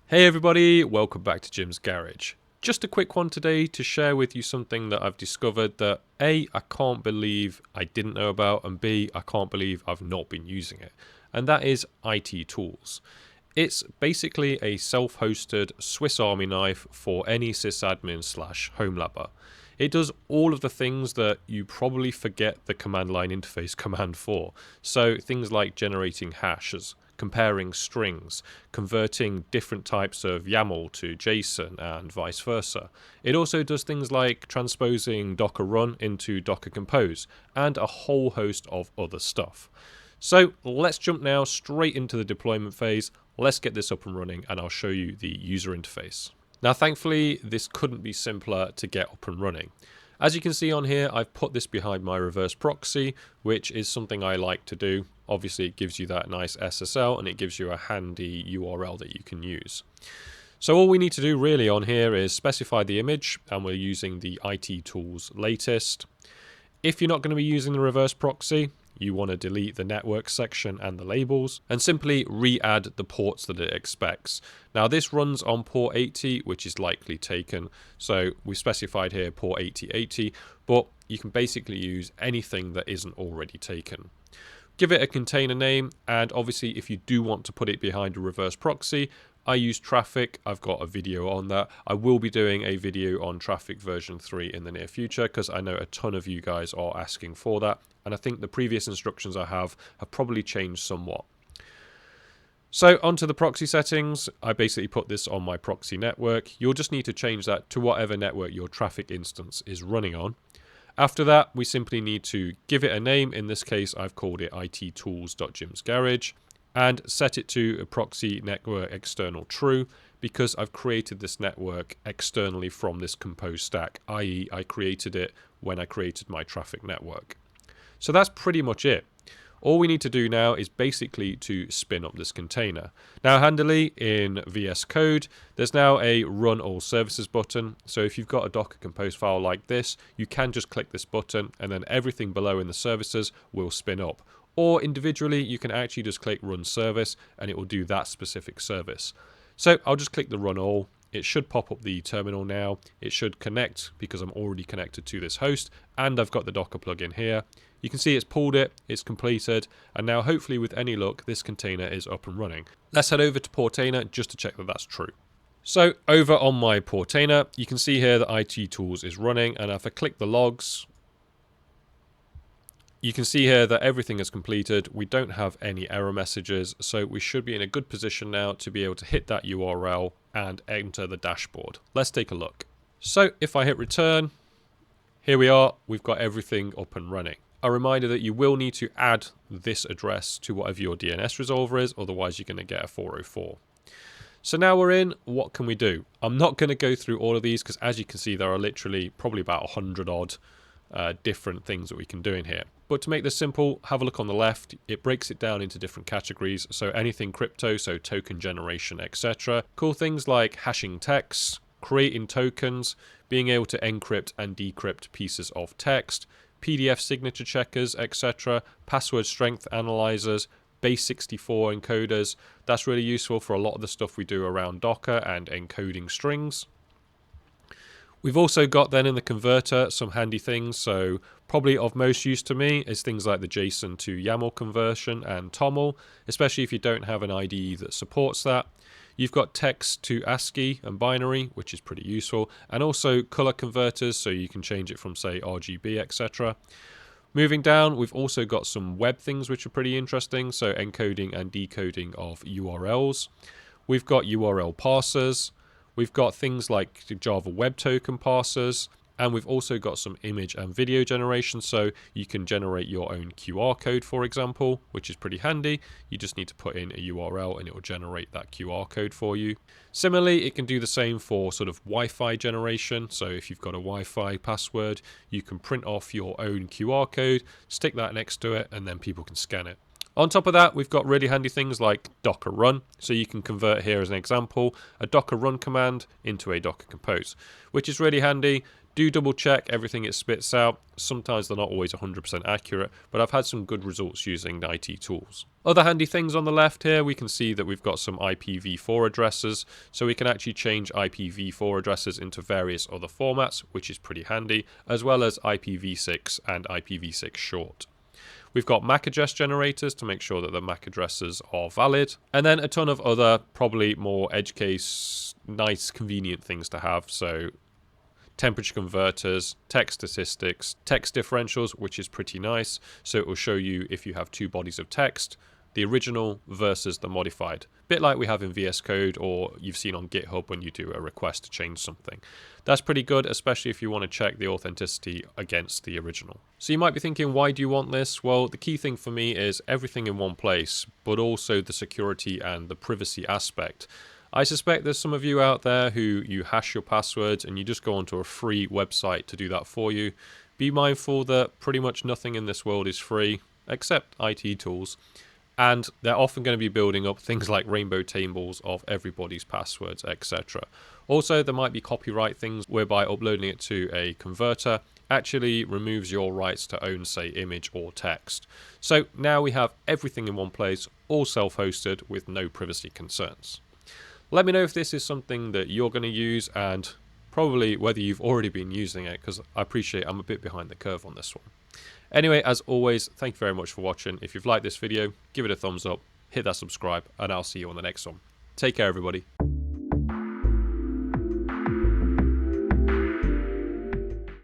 Hey everybody, welcome back to Jim's Garage. Just a quick one today to share with you something that I've discovered that A, I can't believe I didn't know about, and B, I can't believe I've not been using it. And that is IT tools. It's basically a self-hosted Swiss Army knife for any SysAdmin/Homelabber. It does all of the things that you probably forget the command line interface command for. So things like generating hashes, comparing strings, converting different types of YAML to JSON and vice versa. It also does things like transposing Docker run into Docker compose and a whole host of other stuff. So let's jump now straight into the deployment phase. Let's get this up and running and I'll show you the user interface. Now thankfully this couldn't be simpler to get up and running. As you can see on here, I've put this behind my reverse proxy, which is something I like to do. Obviously it gives you that nice SSL and it gives you a handy URL that you can use. So all we need to do really on here is specify the image, and we're using the IT tools latest. If you're not going to be using the reverse proxy, you want to delete the network section and the labels and simply re-add the ports that it expects. Now this runs on port 80, which is likely taken. So we specified here port 8080, but you can basically use anything that isn't already taken. Give it a container name, and obviously if you do want to put it behind a reverse proxy, I use Traffic. I've got a video on that. I will be doing a video on Traffic version 3 in the near future because I know a ton of you guys are asking for that. And I think the previous instructions I have probably changed somewhat. So onto the proxy settings. I basically put this on my proxy network. You'll just need to change that to whatever network your Traffic instance is running on. After that, we simply need to give it a name. In this case, I've called it ittools.jimsgarage. And set it to a proxy network external true because I've created this network externally from this compose stack, i.e. I created it when I created my traffic network. So that's pretty much it. All we need to do now is basically to spin up this container. Now handily in VS Code, there's now a run all services button. So if you've got a Docker Compose file like this, you can just click this button and then everything below in the services will spin up. Or individually, you can actually just click run service and it will do that specific service. So I'll just click the run all. It should pop up the terminal now. It should connect because I'm already connected to this host and I've got the Docker plugin here. You can see it's pulled it, it's completed, and now hopefully with any luck, this container is up and running. Let's head over to Portainer just to check that that's true. So over on my Portainer, you can see here that IT Tools is running, and if I click the logs, you can see here that everything is completed. We don't have any error messages, so we should be in a good position now to be able to hit that URL and enter the dashboard. Let's take a look. So if I hit return, here we are, we've got everything up and running. A reminder that you will need to add this address to whatever your DNS resolver is, otherwise you're going to get a 404. So now we're in, what can we do? I'm not going to go through all of these because as you can see there are literally probably about 100 odd different things that we can do in here. But to make this simple, have a look on the left. It breaks it down into different categories. So anything crypto, so token generation, etc. Cool things like hashing text, creating tokens, being able to encrypt and decrypt pieces of text, PDF signature checkers, etc. Password strength analyzers, base64 encoders. That's really useful for a lot of the stuff we do around Docker and encoding strings. We've also got then in the converter some handy things, so probably of most use to me is things like the JSON to YAML conversion and TOML, especially if you don't have an IDE that supports that. You've got text to ASCII and binary, which is pretty useful, and also color converters, so you can change it from say RGB, etc. Moving down, we've also got some web things which are pretty interesting, so encoding and decoding of URLs. We've got URL parsers. We've got things like Java Web Token parsers, and we've also got some image and video generation, so you can generate your own QR code, for example, which is pretty handy. You just need to put in a URL and it will generate that QR code for you. Similarly, it can do the same for sort of Wi-Fi generation, so if you've got a Wi-Fi password, you can print off your own QR code, stick that next to it, and then people can scan it. On top of that, we've got really handy things like Docker run. So you can convert here as an example, a Docker run command into a Docker compose, which is really handy. Do double check everything it spits out. Sometimes they're not always 100% accurate, but I've had some good results using IT tools. Other handy things on the left here, we can see that we've got some IPv4 addresses, so we can actually change IPv4 addresses into various other formats, which is pretty handy, as well as IPv6 and IPv6 short. We've got MAC address generators to make sure that the MAC addresses are valid, and then a ton of other, probably more edge case, nice, convenient things to have. So temperature converters, text statistics, text differentials, which is pretty nice. So it will show you if you have two bodies of text, the original versus the modified. Bit like we have in VS Code, or you've seen on GitHub when you do a request to change something. That's pretty good, especially if you want to check the authenticity against the original. So you might be thinking, why do you want this? Well, the key thing for me is everything in one place, but also the security and the privacy aspect. I suspect there's some of you out there who you hash your passwords and you just go onto a free website to do that for you. Be mindful that pretty much nothing in this world is free, except IT tools. And they're often going to be building up things like rainbow tables of everybody's passwords, etc. Also, there might be copyright things whereby uploading it to a converter actually removes your rights to own, say, image or text. So now we have everything in one place, all self-hosted with no privacy concerns. Let me know if this is something that you're going to use, and probably whether you've already been using it, because I appreciate I'm a bit behind the curve on this one. Anyway, as always, thank you very much for watching. If you've liked this video, give it a thumbs up, hit that subscribe, and I'll see you on the next one. Take care, everybody.